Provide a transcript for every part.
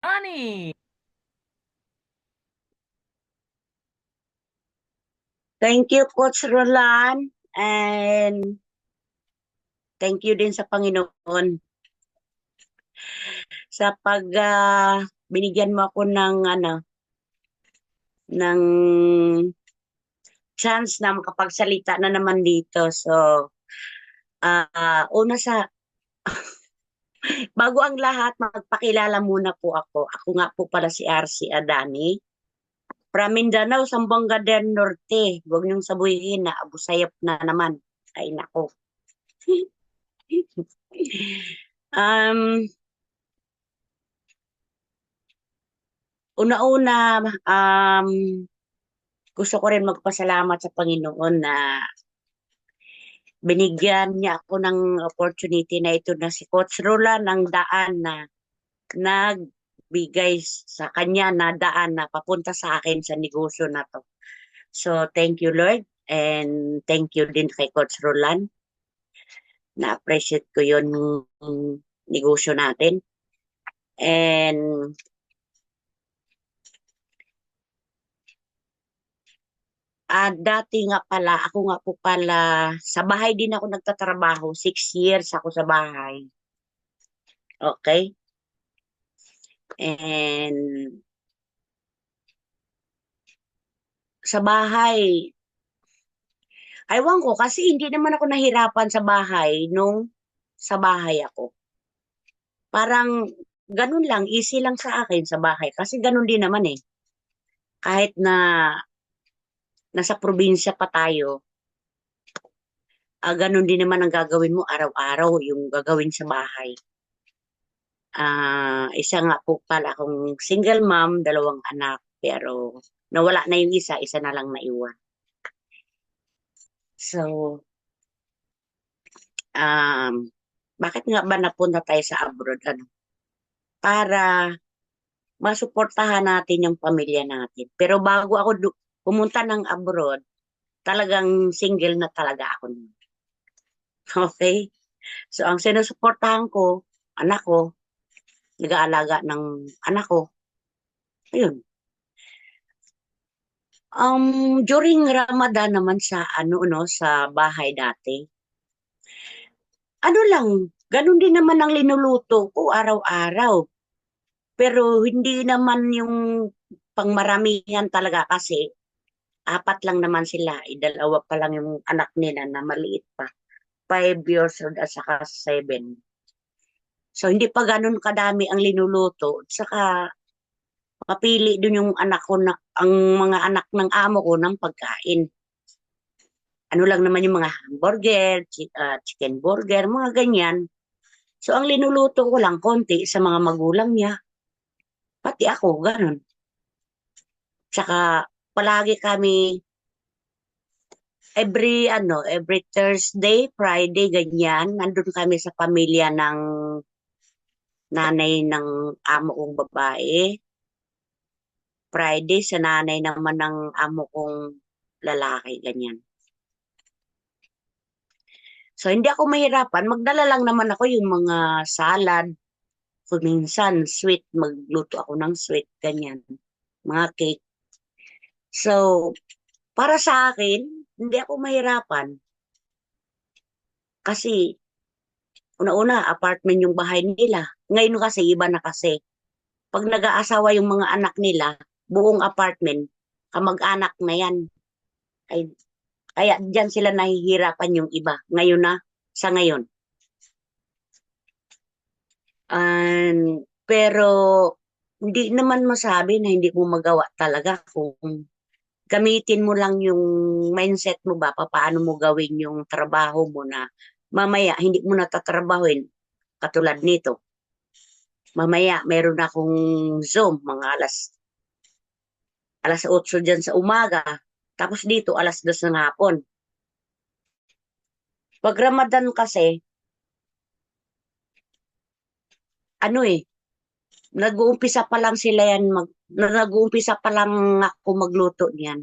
Ani! Thank you, Coach Roland. And thank you din sa Panginoon sa pag binigyan mo ako ng ng chance na makapagsalita na naman dito. So, una bago ang lahat, magpakilala muna po ako. Ako nga po pala si RC Adani. From Mindanao, Zamboanga del Norte. Huwag niyong sabuhin na abusayap na naman. Ay, nako. um, Una-una, gusto ko rin magpasalamat sa Panginoon na binigyan niya ako ng opportunity na ito na si Coach Rola ng daan na nagbigay sa kanya na daan na papunta sa akin sa negosyo na to. So, thank you, Lord. And thank you din kay Coach Roland. Na-appreciate ko yun negosyo natin. And dati nga pala, ako nga po pala, sa bahay din ako nagtatrabaho. 6 years ako sa bahay. Okay? And sa bahay, aywan ko, kasi hindi naman ako nahirapan sa bahay nung sa bahay ako. Parang ganun lang, easy lang sa akin sa bahay. Kasi ganun din naman eh. Kahit na nasa probinsya pa tayo, ganun din naman ang gagawin mo araw-araw, yung gagawin sa bahay. Isa nga po pala akong single mom, 2 anak, pero nawala na yung isa, isa na lang naiwan. So, um, bakit nga ba napunta tayo sa abroad? Ano? Para masuportahan natin yung pamilya natin. Pero bago ako pumunta ng abroad, talagang single na talaga ako. Okay? So, ang sinusuportahan ko, anak ko, nag-aalaga ng anak ko, ayun. During Ramadan naman sa no, sa bahay dati, ano lang, ganun din naman ang linuluto ko araw-araw. Pero hindi naman yung pangmaramihan talaga kasi 4 lang naman sila. 2 pa lang yung anak nila na maliit pa. 5 years old at saka 7. So hindi pa ganun kadami ang linuluto. Saka mapili dun yung anak ko na, ang mga anak ng amo ko ng pagkain. Ano lang naman yung mga hamburger, chicken burger, mga ganyan. So ang linuluto ko lang konti sa mga magulang niya. Pati ako, ganun. Tsaka palagi kami every Thursday, Friday, ganyan, nandun kami sa pamilya ng nanay ng amo kong babae. Friday sa nanay naman ng amo kong lalaki, ganyan. So, hindi ako mahirapan. Magdala lang naman ako yung mga salad. Kung minsan, sweet, magluto ako ng sweet, ganyan. Mga cake. So, para sa akin, hindi ako mahirapan. Kasi, una-una, apartment yung bahay nila. Ngayon kasi, iba na kasi. Pag nag-aasawa yung mga anak nila, buong apartment, kamag-anak na yan. Ay, kaya diyan sila nahihirapan yung iba. Ngayon na, sa ngayon. Pero hindi naman masabi na hindi mo magawa talaga kung gamitin mo lang yung mindset mo ba, paano mo gawin yung trabaho mo na mamaya hindi mo natatrabahuin katulad nito. Mamaya meron akong Zoom mga alas 8 dyan sa umaga. Tapos dito alas 2 ng hapon. Pag Ramadan kasi, ano nag-uumpisa pa lang sila yan nag-uumpisa pa lang ako magluto niyan.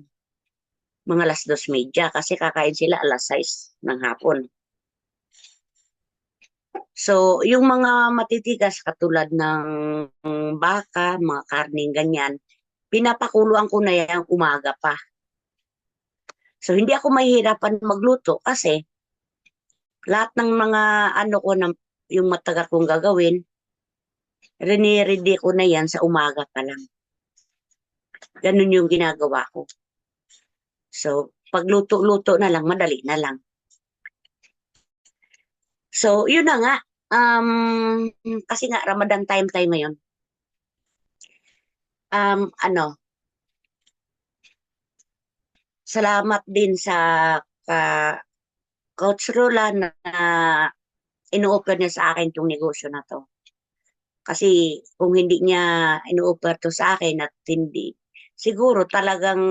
Mga alas 2:30 kasi kakain sila alas 6 ng hapon. So, yung mga matitigas katulad ng baka, mga karning ganyan, pinapakuluan ko na yan umaga pa. So, hindi ako mahihirapan magluto kasi lahat ng mga ano ko, yung matagal kong gagawin, riniredy ko na yan sa umaga pa lang. Ganun yung ginagawa ko. So, pagluto-luto na lang, madali na lang. So, yun na nga. Kasi nga, Ramadan time tayo ngayon. Ano, salamat din sa ka Coach Roland na ino-offer niya sa akin itong negosyo na to. Kasi kung hindi niya ino-offer to sa akin at hindi, siguro talagang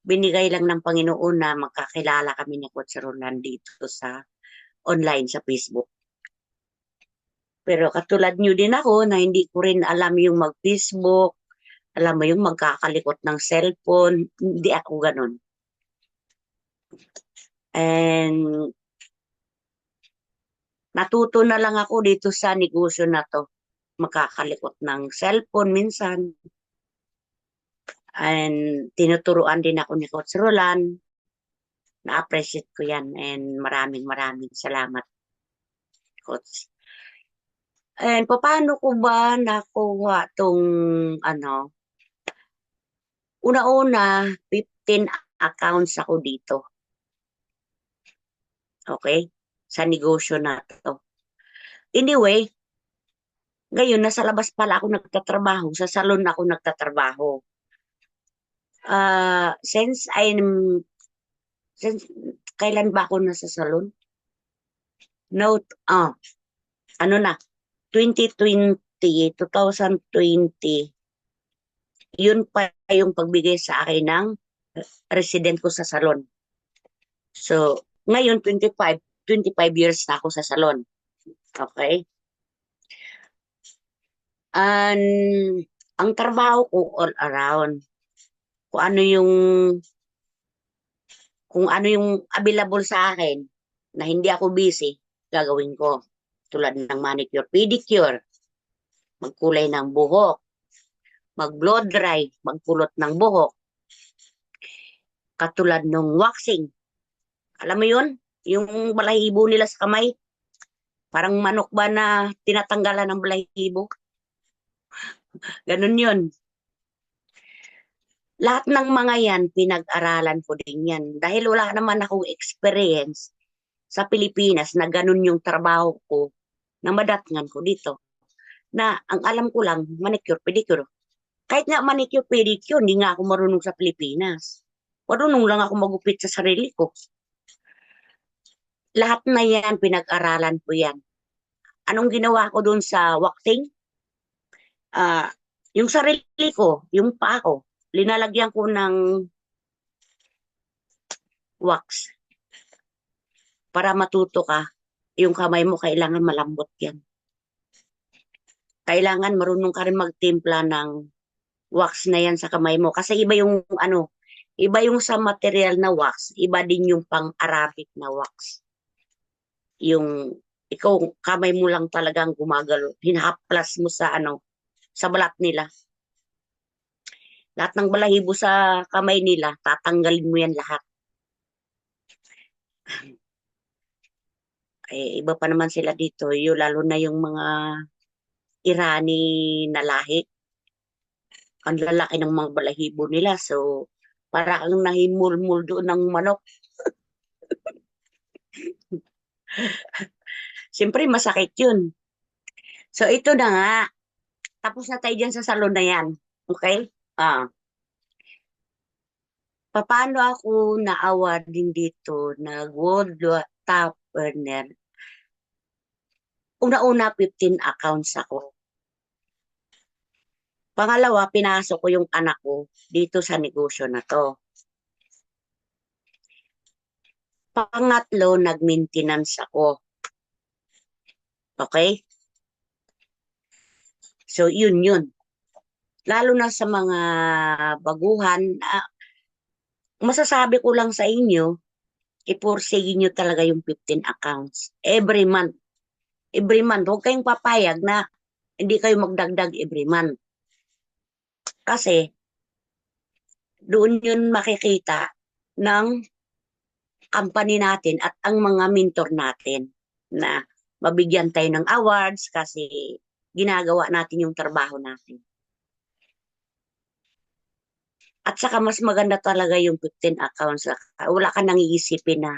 binigay lang ng Panginoon na magkakilala kami ni Coach Roland dito sa online sa Facebook. Pero katulad niyo din ako na hindi ko rin alam yung mag-Facebook, alam mo yung magkakalikot ng cellphone, hindi ako ganun. And natuto na lang ako dito sa negosyo na to. Makakalikot ng cellphone minsan. And tinuturuan din ako ni Coach Roland. Na-appreciate ko yan. And maraming maraming salamat, Coach. And paano ko ba nakuha tong ano? Una-una, 15 accounts ako dito. Okay? Sa negosyo na to. Anyway, ngayon nasa labas pala ako nagtatrabaho. Sa salon ako nagtatrabaho. Since kailan ba ako nasa salon? No, ano na, 2020, yun pa yung pagbigay sa akin ng resident ko sa salon. So, ngayon 25 years na ako sa salon. Okay? And ang trabaho ko all around. Kung ano yung kung ano yung available sa akin na hindi ako busy, gagawin ko. Tulad ng manicure, pedicure, magkulay ng buhok, mag-blow dry, magpulot ng buhok, katulad ng waxing. Alam mo yun? Yung balahibo nila sa kamay, parang manok ba na tinatanggalan ng balahibo? Ganun yun. Lahat ng mga yan, pinag-aralan ko din yan. Dahil wala naman akong experience sa Pilipinas na ganun yung trabaho ko, na madatngan ko dito. Na ang alam ko lang, manicure, pedicure. Kahit nga manicure, pedicure, hindi nga ako marunong sa Pilipinas. Marunong lang ako magupit sa sarili ko. Lahat na yan, pinag-aralan ko yan. Anong ginawa ko doon sa waxing? Ah, yung sarili ko, yung paa ko, linalagyan ko ng wax para matuto ka. Yung kamay mo, kailangan malambot yan. Kailangan marunong ka rin magtimpla ng wax na yan sa kamay mo. Kasi iba yung iba yung sa material na wax, iba din yung pang-Arabic na wax. Yung ikaw, kamay mo lang talagang gumagalo. Hinahaplas mo sa balat nila. Lahat ng balahibo sa kamay nila, tatanggalin mo yan lahat. Iba pa naman sila dito, lalo na yung mga Irani na lahi. Ang lalaki ng mga balahibo nila. So, para kang nahimulmul doon ng manok. Siyempre, masakit yun. So, ito na nga. Tapos na tayo dyan sa salon na yan. Okay? Paano ako na-award din dito na Gold Top Earner? Una-una, 15 accounts ako. Pangalawa, pinasok ko yung anak ko dito sa negosyo na to. Pangatlo, nag-maintenance ako. Okay? So, yun. Lalo na sa mga baguhan, masasabi ko lang sa inyo, iporsige nyo talaga yung 15 accounts every month. every month. Huwag kayong papayag na hindi kayo magdagdag every month. Kasi doon yun makikita ng company natin at ang mga mentor natin na mabigyan tayo ng awards kasi ginagawa natin yung trabaho natin. At saka mas maganda talaga yung 15 accounts. Wala ka nang iisipin na,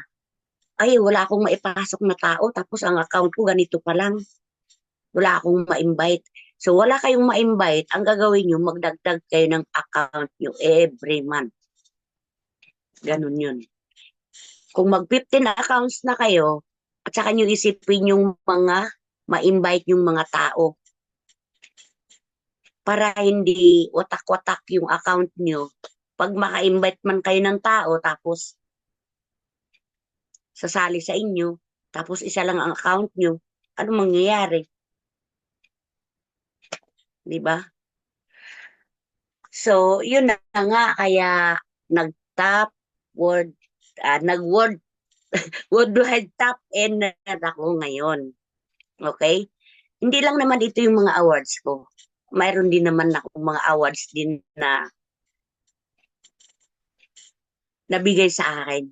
ay, wala akong maipasok na tao, tapos ang account ko ganito pa lang. Wala akong ma-invite. So, wala kayong ma-invite. Ang gagawin nyo, magdagdag kayo ng account nyo every month. Ganun yun. Kung mag-15 accounts na kayo, at saka nyo isipin yung mga ma-invite yung mga tao para hindi watak-watak yung account nyo. Pag maka-invite man kayo ng tao, tapos sasali sa inyo, tapos isa lang ang account nyo, ano mangyayari? Di ba? So, yun na nga, kaya nag-top, word, nag-word, worldwide top and ako ngayon. Okay? Hindi lang naman ito yung mga awards ko. Mayroon din naman ako mga awards din na nabigay sa akin.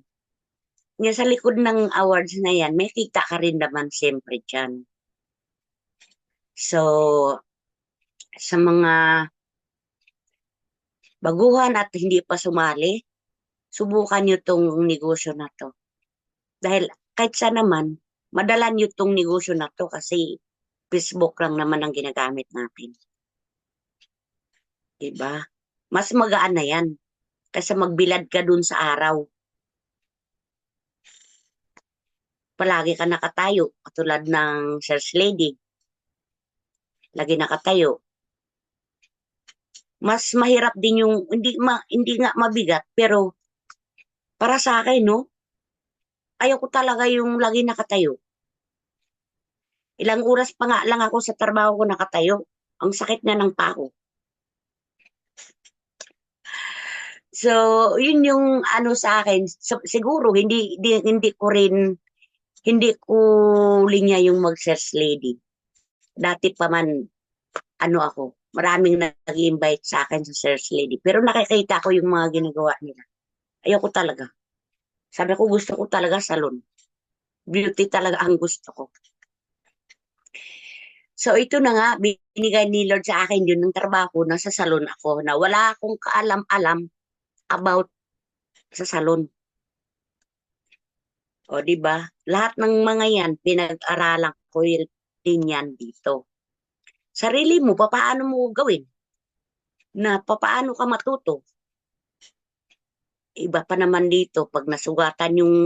Nga sa likod ng awards na yan, may kita ka rin naman siyempre dyan. So, sa mga baguhan at hindi pa sumali, subukan nyo tong negosyo na to. Dahil kahit sa naman, madala nyo tong negosyo na to kasi Facebook lang naman ang ginagamit natin. Diba? Mas magaan na yan kasi magbilad ka dun sa araw. Palagi ka nakatayo, katulad ng Search Lady. Lagi nakatayo. Mas mahirap din yung, hindi nga mabigat, pero para sa akin, no, ayaw ko talaga yung lagi nakatayo. Ilang oras pa nga lang ako sa trabaho ko nakatayo. Ang sakit na ng pako. So, yun yung ano sa akin. So, siguro, hindi ko linya yung mag-search lady. Dati pa man, ano ako, maraming nag-invite sa akin sa search lady. Pero nakikita ko yung mga ginagawa nila. Ayoko talaga. Sabi ko, gusto ko talaga salon. Beauty talaga ang gusto ko. So, ito na nga, binigay ni Lord sa akin yun ng trabaho na sa salon ako na wala akong kaalam-alam about sa salon. O, di ba? Lahat ng mga yan, pinag-aralan ko din yan dito. Sarili mo, paano mo gawin? Na paano ka matuto? Iba pa naman dito, pag nasugatan yung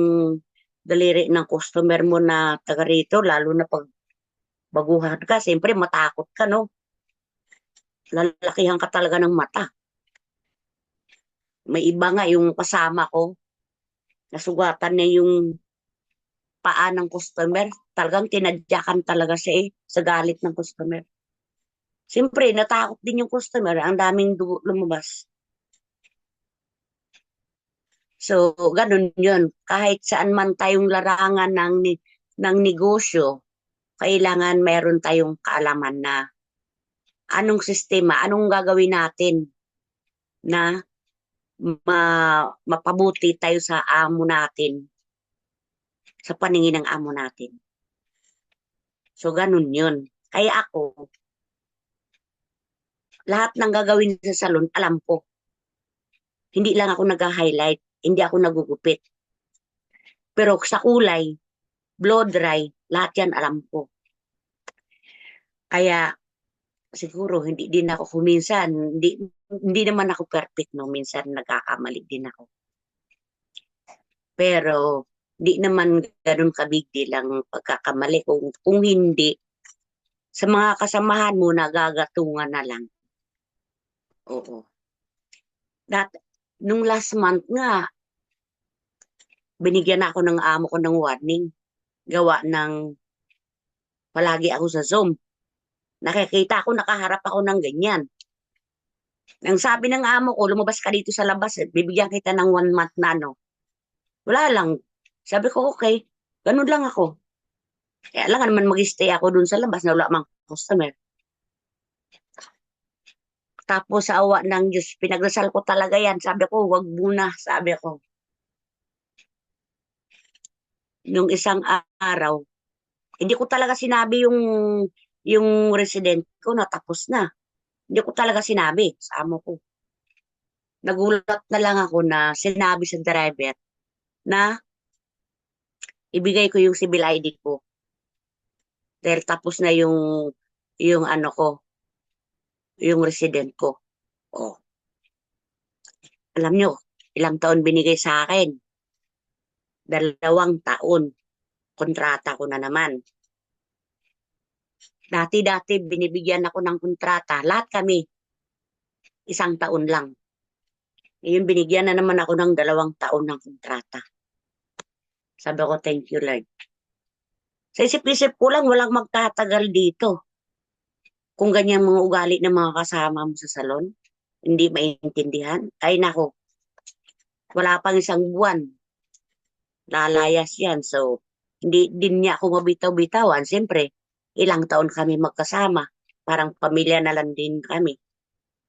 daliri ng customer mo na taga rito, lalo na pag baguhan ka, siyempre matakot ka, no? Lalakihan ka talaga ng mata. May iba nga yung kasama ko, nasugatan niya yung paa ng customer, talagang tinadyakan talaga siya sa galit ng customer. Siyempre, natakot din yung customer, ang daming dugo lumabas. So, ganun yun. Kahit saan man tayong larangan ng negosyo, kailangan meron tayong kaalaman na anong sistema, anong gagawin natin na mapabuti tayo sa amo natin, sa paningin ng amo natin. So, ganun yun. Kaya ako, lahat ng gagawin sa salon, alam ko. Hindi lang ako nag-highlight, hindi ako nagugupit. Pero sa kulay, blow dry, lahat yan alam ko. Kaya siguro hindi din ako kuminsan, hindi naman ako perfect, no? Minsan nagkakamali din ako. Pero di naman ganun kabig lang pagkakamali kung hindi sa mga kasamahan mo nagagatungan na lang. Oo. Nung last month nga, binigyan ako ng amo ko ng warning. Gawa ng palagi ako sa Zoom. Nakikita ako, nakaharap ako ng ganyan. Nang sabi ng amo ko, lumabas ka dito sa labas, bibigyan kita ng 1 month na, no? Wala lang. Sabi ko, okay. Ganun lang ako. Kaya lang naman mag-stay ako dun sa labas na wala mang customer. Tapos sa awa ng Diyos, pinagdasal ko talaga yan. Sabi ko, wag muna, sabi ko. Yung isang araw, hindi ko talaga sinabi yung resident ko na tapos na. Hindi ko talaga sinabi sa amo ko. Nagulat na lang ako na sinabi sa driver na ibigay ko yung civil ID ko. Dahil tapos na yung ano ko, yung resident ko. Oh, alam nyo, ilang taon binigay sa akin? 2 taon. Kontrata ko na naman. Dati-dati binibigyan ako ng kontrata. Lahat kami, 1 taon lang. Ngayon binigyan na naman ako ng 2 taon ng kontrata. Sabi ko, thank you, Lord. Sa isip-isip ko lang, walang magtatagal dito. Kung ganyan mga ugali ng mga kasama mo sa salon, hindi maintindihan. Ay nako, wala pang 1 buwan. Lalayas yan. So, hindi din niya ako mabitaw-bitawan. Siyempre, ilang taon kami magkasama. Parang pamilya na lang din kami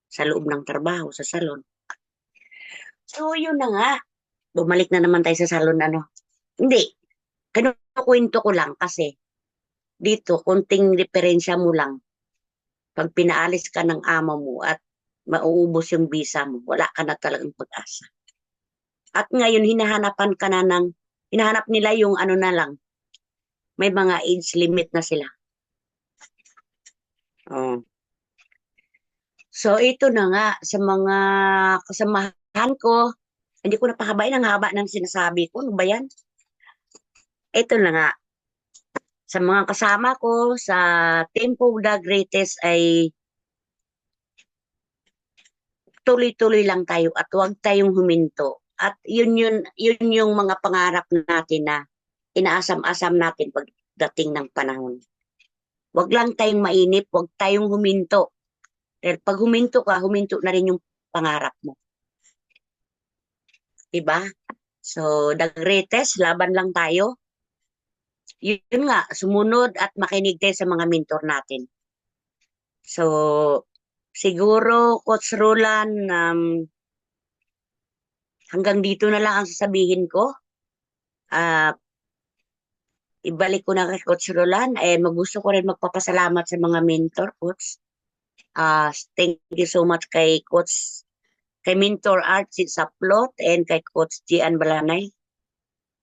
sa loob ng trabaho, sa salon. So, yun na nga. Bumalik na naman tayo sa salon, ano. Hindi. Kinukwento ko lang kasi dito, kunting diferensya mo lang. Pag pinaalis ka ng amo mo at mauubos yung visa mo, wala ka na talagang pag-asa. At ngayon, hinahanap nila yung ano na lang, may mga age limit na sila. Oh. So, ito na nga, sa mga kasamahan ko, hindi ko napahabain ang haba ng sinasabi ko. Ano ba yan? Ito na nga, sa mga kasama ko, sa Team of the Greatest ay tuloy-tuloy lang tayo at huwag tayong huminto. At yun yung mga pangarap natin na inaasam-asam natin pagdating ng panahon. Huwag lang tayong mainip, huwag tayong huminto. Dahil pag huminto ka, huminto na rin yung pangarap mo. Diba? So, the greatest, laban lang tayo. Yun nga, sumunod at makinig tayo sa mga mentor natin. So, siguro, Coach Roland, hanggang dito na lang ang sasabihin ko. Ah, ibalik ko na kay Coach Roland. Magusto ko rin magpapasalamat sa mga mentor, Coach. Thank you so much kay Mentor Archie Saplot and kay Coach Gian Balanay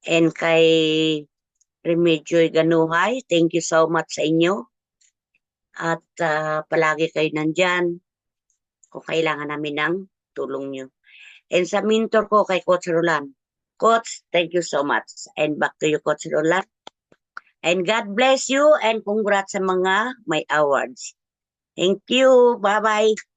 and kay Remedio'y Ganuhay. Thank you so much sa inyo. At palagi kayo nandyan kung kailangan namin ng tulong nyo. And sa mentor ko kay Coach Roland. Coach, thank you so much. And back to you, Coach Roland. And God bless you and congrats sa mga may awards. Thank you. Bye-bye.